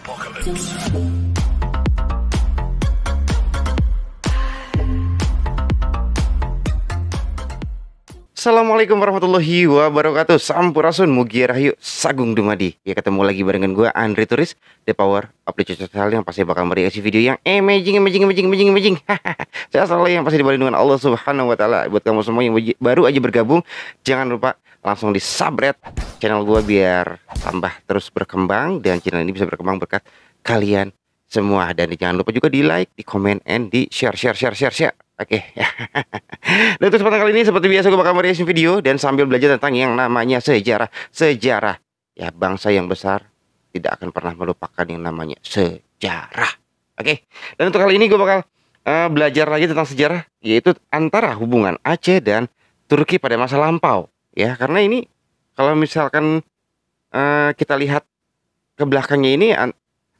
Assalamualaikum warahmatullahi wabarakatuh. Sampurasun, Mugia Rahayu, Sagung Dumadi. Ya, ketemu lagi barengan gue Andre Turis, The Power of the Channel, yang pasti bakal mereaksi video yang amazing. Saya selalu yang pasti dibalik dengan Allah Subhanahu wa Ta'ala. Buat kamu semua yang baru aja bergabung, jangan lupa langsung di subscribe channel gue biar tambah terus berkembang, dan channel ini bisa berkembang berkat kalian semua. Dan jangan lupa juga di like, di komen, and di share. Oke. Dan untuk kesempatan kali ini seperti biasa gue bakal mereaksi video dan sambil belajar tentang yang namanya sejarah. Ya, bangsa yang besar tidak akan pernah melupakan yang namanya sejarah. Oke. Dan untuk kali ini gue bakal belajar lagi tentang sejarah, yaitu antara hubungan Aceh dan Turki pada masa lampau. Ya, karena ini kalau misalkan kita lihat ke belakangnya ini,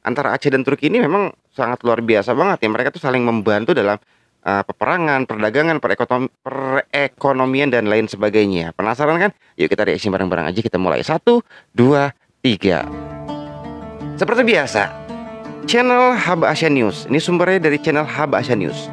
antara Aceh dan Turki ini memang sangat luar biasa banget ya. Mereka tuh saling membantu dalam peperangan, perdagangan, perekonomian, dan lain sebagainya. Penasaran kan? Yuk kita reaksi bareng-bareng aja. Kita mulai 1, 2, 3. Seperti biasa, channel Haba Asia News. Ini sumbernya dari channel Haba Asia News.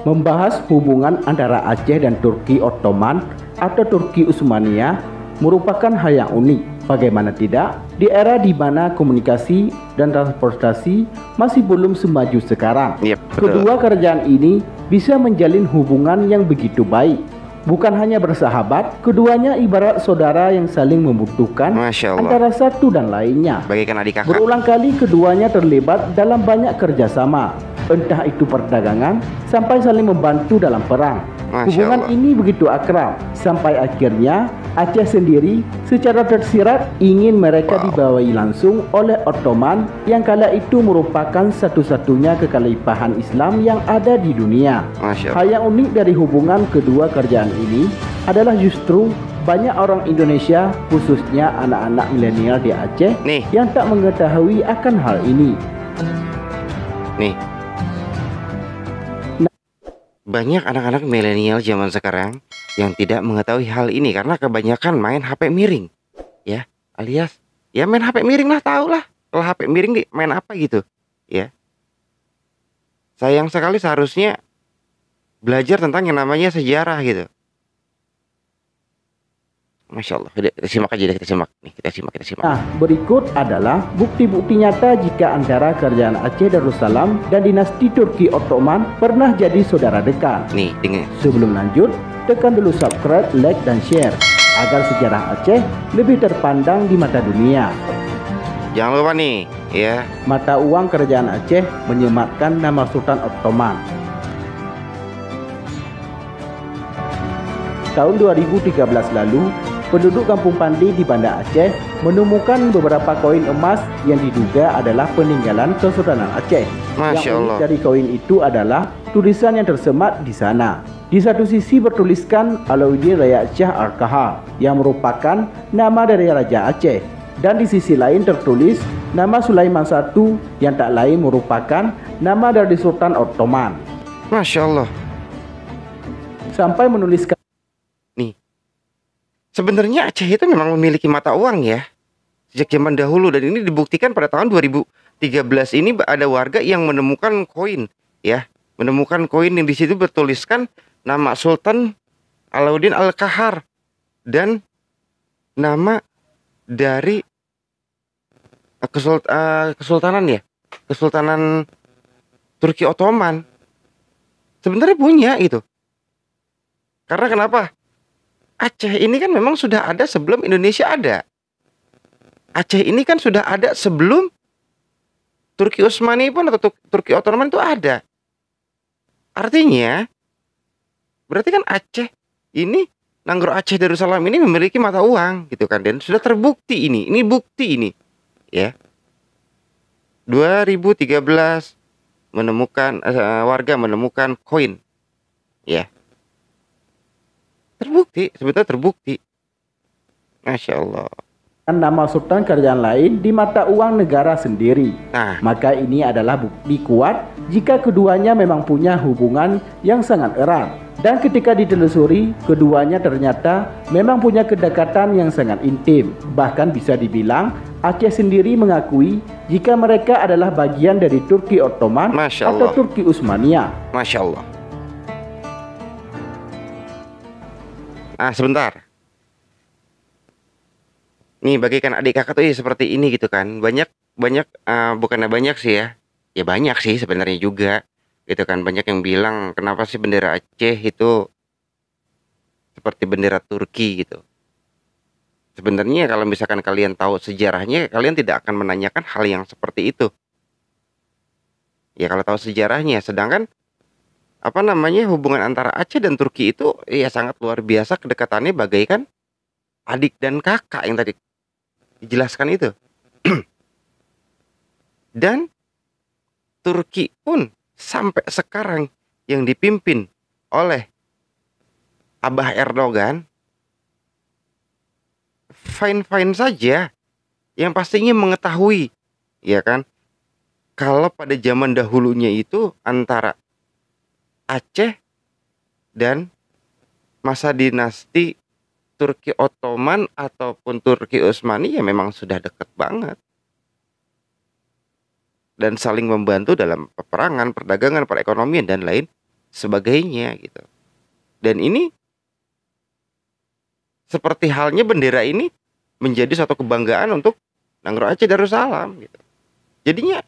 Membahas hubungan antara Aceh dan Turki Ottoman atau Turki Utsmaniyah merupakan hal yang unik. Bagaimana tidak, di era di mana komunikasi dan transportasi masih belum semaju sekarang. Kedua kerajaan ini bisa menjalin hubungan yang begitu baik. Bukan hanya bersahabat, keduanya ibarat saudara yang saling membutuhkan antara satu dan lainnya. Bagaikan adik kakak. Berulang kali keduanya terlibat dalam banyak kerjasama, entah itu perdagangan sampai saling membantu dalam perang. Hubungan ini begitu akrab sampai akhirnya Aceh sendiri secara tersirat ingin mereka dibawahi langsung oleh Ottoman yang kala itu merupakan satu-satunya kekhalifahan Islam yang ada di dunia. Hal yang unik dari hubungan kedua kerajaan ini adalah justru banyak orang Indonesia, khususnya anak-anak milenial di Aceh yang tak mengetahui akan hal ini. Banyak anak-anak milenial zaman sekarang yang tidak mengetahui hal ini karena kebanyakan main HP miring. Ya, alias ya main HP miring lah, tau lah. Kalau HP miring main apa gitu. Ya. Sayang sekali, seharusnya belajar tentang yang namanya sejarah gitu. Masya Allah. Kita simak aja deh, kita simak. Nah, berikut adalah bukti-bukti nyata jika antara kerajaan Aceh Darussalam dan dinasti Turki Ottoman pernah jadi saudara dekat. Nih, dengar. Sebelum lanjut, tekan dulu subscribe, like, dan share agar sejarah Aceh lebih terpandang di mata dunia. Jangan lupa nih, ya. Mata uang kerajaan Aceh menyematkan nama Sultan Ottoman. Tahun 2013 lalu, penduduk Kampung Pandi di Banda Aceh menemukan beberapa koin emas yang diduga adalah peninggalan Kesultanan Aceh. Masya Allah. Yang unik dari koin itu adalah tulisan yang tersemat di sana. Di satu sisi bertuliskan Alauddin Raya Shah Al-Kahar yang merupakan nama dari Raja Aceh, dan di sisi lain tertulis nama Sulaiman I yang tak lain merupakan nama dari Sultan Ottoman. Masya Allah. Sampai menuliskan, sebenarnya Aceh itu memang memiliki mata uang ya sejak zaman dahulu, dan ini dibuktikan pada tahun 2013 ini ada warga yang menemukan koin ya, menemukan koin yang di situ bertuliskan nama Sultan Alauddin Al-Kahar dan nama dari kesultanan Turki Ottoman. Sebenarnya punya itu. Karena kenapa? Aceh ini kan memang sudah ada sebelum Indonesia ada. Aceh ini kan sudah ada sebelum Turki Utsmani pun atau Turki Ottoman itu ada. Artinya berarti kan Aceh ini, Nanggro Aceh Darussalam ini memiliki mata uang gitu kan, dan sudah terbukti ini. Ini bukti ini. Ya. 2013 menemukan warga menemukan koin. Ya. Terbukti, sebetulnya terbukti. Masya Allah. Nama sultan kerajaan lain di mata uang negara sendiri. Maka ini adalah bukti kuat jika keduanya memang punya hubungan yang sangat erat. Dan ketika ditelusuri, keduanya ternyata memang punya kedekatan yang sangat intim. Bahkan bisa dibilang Aceh sendiri mengakui jika mereka adalah bagian dari Turki Ottoman atau Turki Utsmaniyah. Masya Allah. Sebentar. Nih bagikan adik kakak tuh seperti ini gitu kan. Bukannya banyak sih ya. Ya banyak sih sebenarnya juga. Gitu kan, banyak yang bilang kenapa sih bendera Aceh itu seperti bendera Turki gitu. Sebenarnya kalau misalkan kalian tahu sejarahnya, kalian tidak akan menanyakan hal yang seperti itu. Ya kalau tahu sejarahnya, sedangkan hubungan antara Aceh dan Turki itu ya sangat luar biasa, kedekatannya bagaikan adik dan kakak yang tadi dijelaskan itu. Dan Turki pun sampai sekarang yang dipimpin oleh Abah Erdogan fine-fine saja, yang pastinya mengetahui, ya kan, kalau pada zaman dahulunya itu antara Aceh dan masa dinasti Turki Ottoman ataupun Turki Utsmani ya memang sudah dekat banget dan saling membantu dalam peperangan, perdagangan, perekonomian dan lain sebagainya gitu. Dan ini seperti halnya bendera ini menjadi suatu kebanggaan untuk Nangro Aceh Darussalam gitu. Jadinya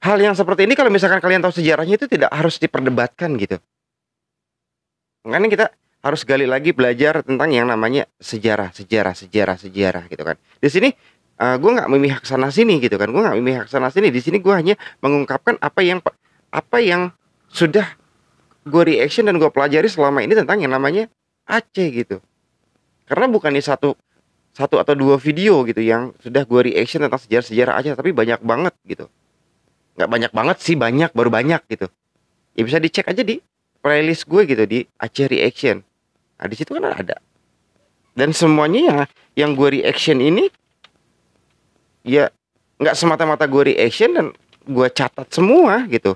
hal yang seperti ini kalau misalkan kalian tahu sejarahnya itu tidak harus diperdebatkan gitu. Makanya kita harus gali lagi belajar tentang yang namanya sejarah gitu kan. Di sini gue nggak memihak sana sini gitu kan. Gue nggak memihak sana sini. Di sini gue hanya mengungkapkan apa yang sudah gue reaction dan gue pelajari selama ini tentang yang namanya Aceh gitu. Karena bukannya satu atau dua video gitu yang sudah gue reaction tentang sejarah Aceh, tapi banyak banget gitu. Nggak banyak banget sih, baru banyak gitu. Ya bisa dicek aja di playlist gue gitu, di Aceh Reaction. Nah di situ kan ada. Dan semuanya yang gue reaction ini ya nggak semata-mata gue reaction dan gue catat semua gitu.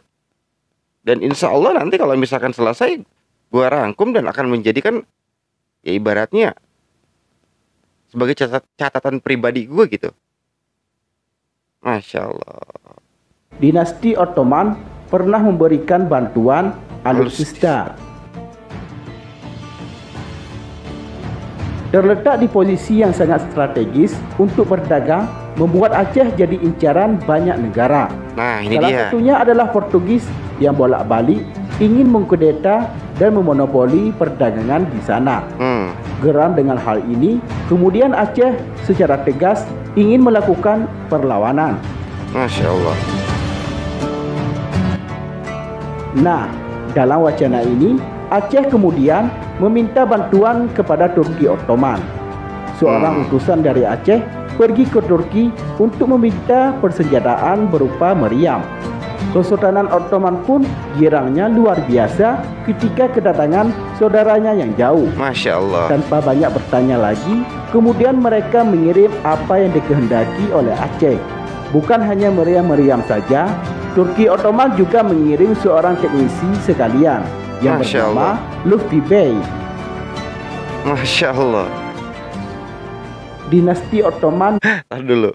Dan insya Allah nanti kalau misalkan selesai gue rangkum dan akan menjadikan ya ibaratnya sebagai catatan pribadi gue gitu. Masya Allah. Dinasti Ottoman pernah memberikan bantuan alutsista. Terletak di posisi yang sangat strategis untuk berdagang, membuat Aceh jadi incaran banyak negara. Nah, ini Salah satunya adalah Portugis yang bolak-balik ingin mengkudeta dan memonopoli perdagangan di sana. Geram dengan hal ini, kemudian Aceh secara tegas ingin melakukan perlawanan. Masya Allah. Nah, dalam wacana ini, Aceh kemudian meminta bantuan kepada Turki Ottoman. Seorang utusan dari Aceh pergi ke Turki untuk meminta persenjataan berupa meriam. Kesultanan Ottoman pun girangnya luar biasa ketika kedatangan saudaranya yang jauh. Masya Allah. Tanpa banyak bertanya lagi, kemudian mereka mengirim apa yang dikehendaki oleh Aceh. Bukan hanya meriam-meriam saja, Turki Ottoman juga mengirim seorang teknisi sekalian yang bernama Lutfi Bey. Masya Allah. Dinasti Ottoman. Tahan dulu.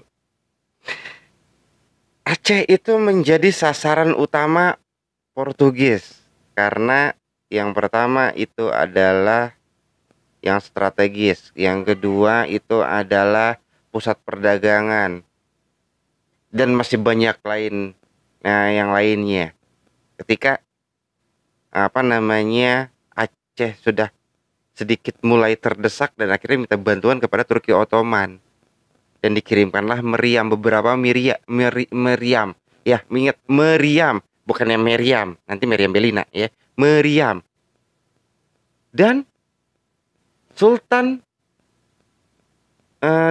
Aceh itu menjadi sasaran utama Portugis karena yang pertama itu adalah yang strategis, yang kedua itu adalah pusat perdagangan dan masih banyak yang lainnya. Ketika Aceh sudah sedikit mulai terdesak dan akhirnya minta bantuan kepada Turki Ottoman. Dan dikirimkanlah beberapa meriam. Ya, ingat meriam, bukannya Meriam. Nanti Meriam Belina ya. Meriam. Dan Sultan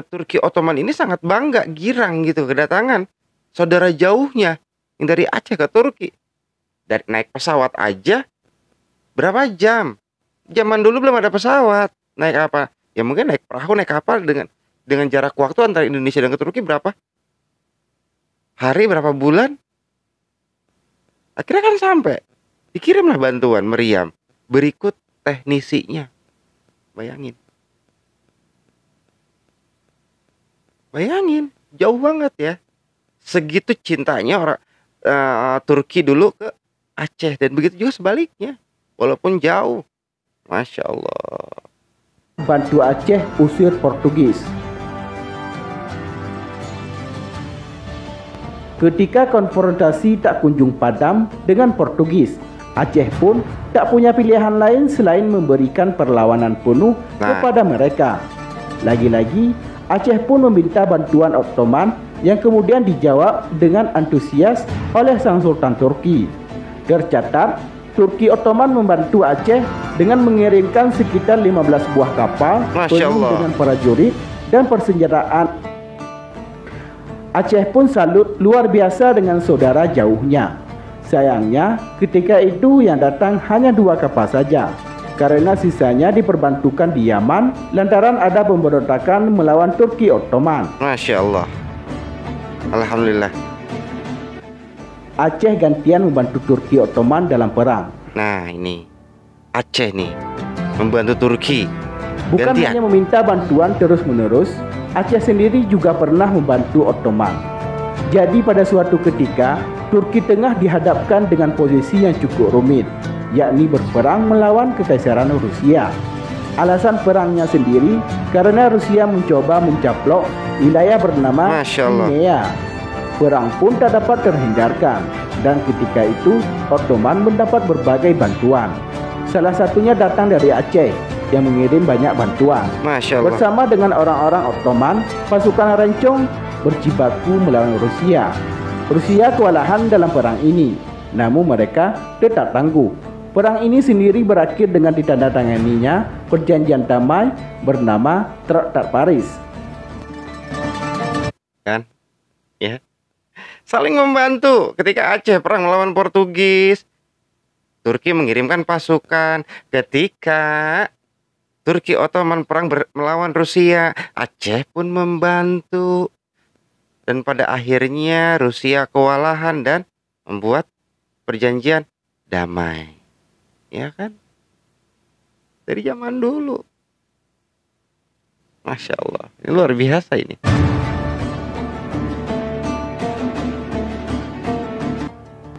Turki Ottoman ini sangat bangga, girang gitu kedatangan saudara jauhnya yang dari Aceh ke Turki. Dari naik pesawat aja berapa jam? Zaman dulu belum ada pesawat. Naik apa? Ya mungkin naik perahu, naik kapal dengan jarak waktu antara Indonesia dan ke Turki berapa hari, berapa bulan. Akhirnya kan sampai. Dikirimlah bantuan meriam. Berikut teknisinya. Bayangin. Bayangin, jauh banget ya. Segitu cintanya orang Turki dulu ke Aceh, dan begitu juga sebaliknya. Walaupun jauh. Masya Allah. Bantu Aceh usir Portugis. Ketika konfrontasi tak kunjung padam dengan Portugis, Aceh pun tak punya pilihan lain selain memberikan perlawanan penuh kepada mereka. Lagi-lagi, Aceh pun meminta bantuan Ottoman yang kemudian dijawab dengan antusias oleh sang Sultan Turki. Tercatat, Turki Ottoman membantu Aceh dengan mengirimkan sekitar 15 buah kapal penuh dengan prajurit dan persenjataan. Aceh pun salut luar biasa dengan saudara jauhnya. Sayangnya, ketika itu yang datang hanya 2 kapal saja, karena sisanya diperbantukan di Yaman lantaran ada pemberontakan melawan Turki Ottoman. Masya Allah. Alhamdulillah. Aceh gantian membantu Turki Ottoman dalam perang. Nah ini, Aceh nih membantu Turki. Bukan hanya meminta bantuan terus-menerus, Aceh sendiri juga pernah membantu Ottoman. Jadi pada suatu ketika, Turki tengah dihadapkan dengan posisi yang cukup rumit, yakni berperang melawan Kekaisaran Rusia. Alasan perangnya sendiri karena Rusia mencoba mencaplok wilayah bernama Crimea. Perang pun tak dapat terhindarkan, dan ketika itu Ottoman mendapat berbagai bantuan. Salah satunya datang dari Aceh yang mengirim banyak bantuan. Bersama dengan orang-orang Ottoman, pasukan Rencong berjibaku melawan Rusia. Rusia kewalahan dalam perang ini, namun mereka tetap tangguh. Perang ini sendiri berakhir dengan ditandatanganinya perjanjian damai bernama Traktat Paris. Kan? Ya. Saling membantu. Ketika Aceh perang melawan Portugis, Turki mengirimkan pasukan. Ketika Turki Ottoman perang melawan Rusia, Aceh pun membantu. Dan pada akhirnya Rusia kewalahan dan membuat perjanjian damai. Ya kan? Dari zaman dulu. Masya Allah. Ini luar biasa ini.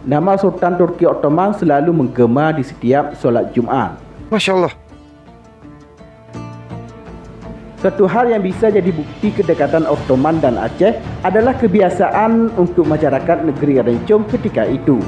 Nama Sultan Turki Ottoman selalu menggema di setiap solat Jumat. Masya Allah. Satu hal yang bisa jadi bukti kedekatan Ottoman dan Aceh adalah kebiasaan untuk masyarakat negeri Rencong ketika itu.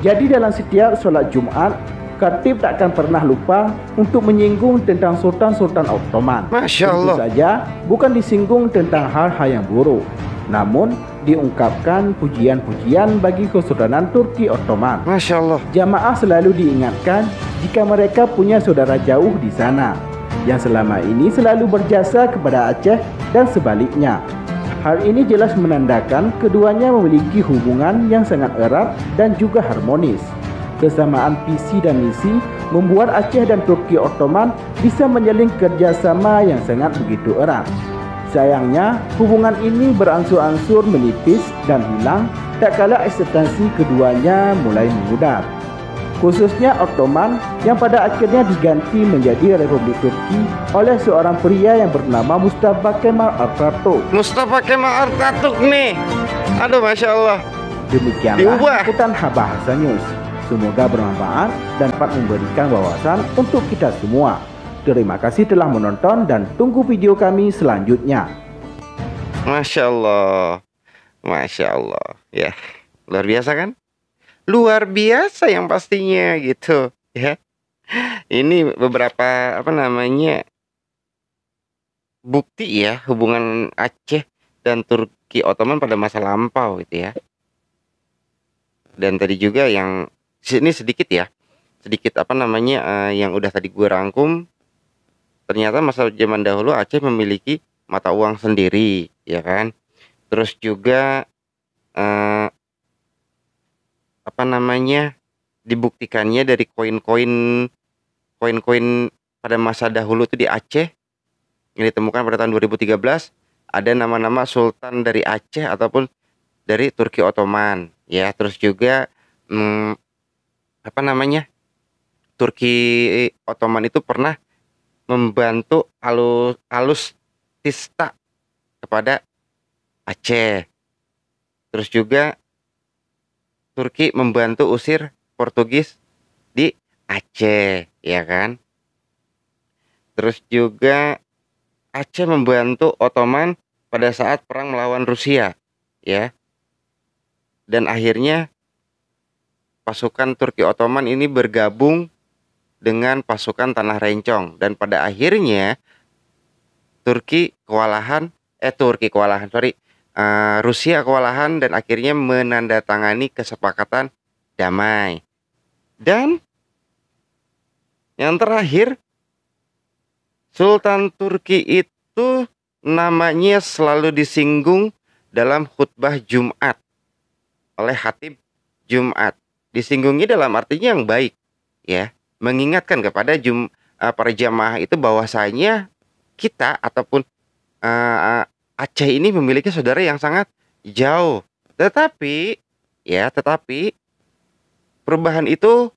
Jadi dalam setiap solat Jumat, khatib tak akan pernah lupa untuk menyinggung tentang Sultan-Sultan Ottoman. Masya Allah. Tentu saja bukan disinggung tentang hal-hal yang buruk, namun diungkapkan pujian-pujian bagi Kesultanan Turki Ottoman. Masya Allah. Jamaah selalu diingatkan jika mereka punya saudara jauh di sana yang selama ini selalu berjasa kepada Aceh dan sebaliknya. Hal ini jelas menandakan keduanya memiliki hubungan yang sangat erat dan juga harmonis. Kesamaan visi dan misi membuat Aceh dan Turki Ottoman bisa menjalin kerjasama yang sangat begitu erat. Sayangnya, hubungan ini beransur-ansur menipis dan hilang tak kala eksistensi keduanya mulai memudar. Khususnya Ottoman yang pada akhirnya diganti menjadi Republik Turki oleh seorang pria yang bernama Mustafa Kemal Atatürk. Mustafa Kemal Atatürk nih. Aduh, Masya Allah. Demikianlah liputan Bahasa News. Semoga bermanfaat dan dapat memberikan wawasan untuk kita semua. Terima kasih telah menonton dan tunggu video kami selanjutnya. Masya Allah. Masya Allah. Ya, luar biasa kan? Luar biasa yang pastinya gitu ya. Ini beberapa bukti ya hubungan Aceh dan Turki Ottoman pada masa lampau gitu ya. Dan tadi juga yang ini sedikit ya, yang udah tadi gue rangkum. Ternyata masa zaman dahulu Aceh memiliki mata uang sendiri ya kan. Terus juga dibuktikannya dari koin-koin pada masa dahulu itu di Aceh yang ditemukan pada tahun 2013, ada nama-nama sultan dari Aceh ataupun dari Turki Ottoman ya. Terus juga Turki Ottoman itu pernah membantu Alustista kepada Aceh. Terus juga Turki membantu usir Portugis di Aceh, ya kan? Terus juga Aceh membantu Ottoman pada saat perang melawan Rusia, ya. Dan akhirnya pasukan Turki Ottoman ini bergabung dengan pasukan Tanah Rencong, dan pada akhirnya Rusia kewalahan dan akhirnya menandatangani kesepakatan damai. Dan yang terakhir, Sultan Turki itu namanya selalu disinggung dalam khutbah Jumat oleh khatib Jumat. Disinggungnya dalam artinya yang baik, ya, mengingatkan kepada para jamaah itu bahwasanya kita ataupun Aceh ini memiliki saudara yang sangat jauh. Tetapi perubahan itu,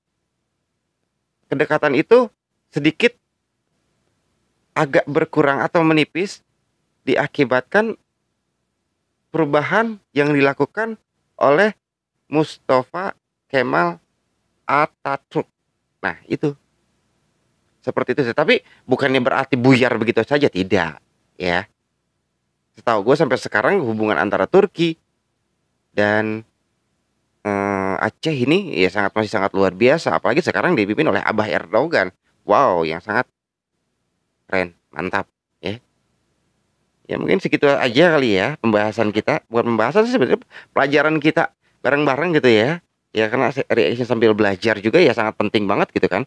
kedekatan itu sedikit agak berkurang atau menipis diakibatkan perubahan yang dilakukan oleh Mustafa Kemal Atatürk. Nah, itu seperti itu. Tapi bukannya berarti buyar begitu saja, tidak, ya. Setahu gue sampai sekarang hubungan antara Turki dan Aceh ini ya masih sangat luar biasa, apalagi sekarang dipimpin oleh Abah Erdogan. Wow, yang sangat keren, mantap, ya. Ya mungkin segitu aja kali ya pembahasan kita. Bukan pembahasan sih sebenarnya, pelajaran kita bareng-bareng gitu ya. Ya karena reaction sambil belajar juga ya sangat penting banget gitu kan.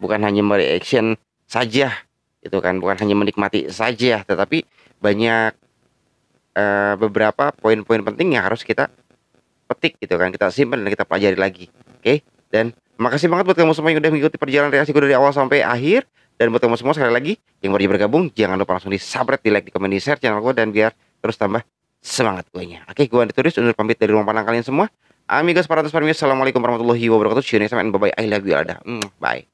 Bukan hanya mereaction saja gitu kan, bukan hanya menikmati saja, tetapi banyak beberapa poin-poin penting yang harus kita petik gitu kan, kita simpan dan kita pelajari lagi. Oke? Dan makasih banget buat kamu semua yang udah mengikuti perjalanan reaksiku dari awal sampai akhir. Dan buat kamu semua sekali lagi yang baru bergabung, jangan lupa langsung di-subscribe, di-like, di komen, di-share channel gue, dan biar terus tambah semangat gue nya. Oke, gue Andri Turis undur pamit dari rumah pandang kalian semua. Amigos para assalamualaikum warahmatullahi wabarakatuh. See you next time and bye bye. I love you all. Bye.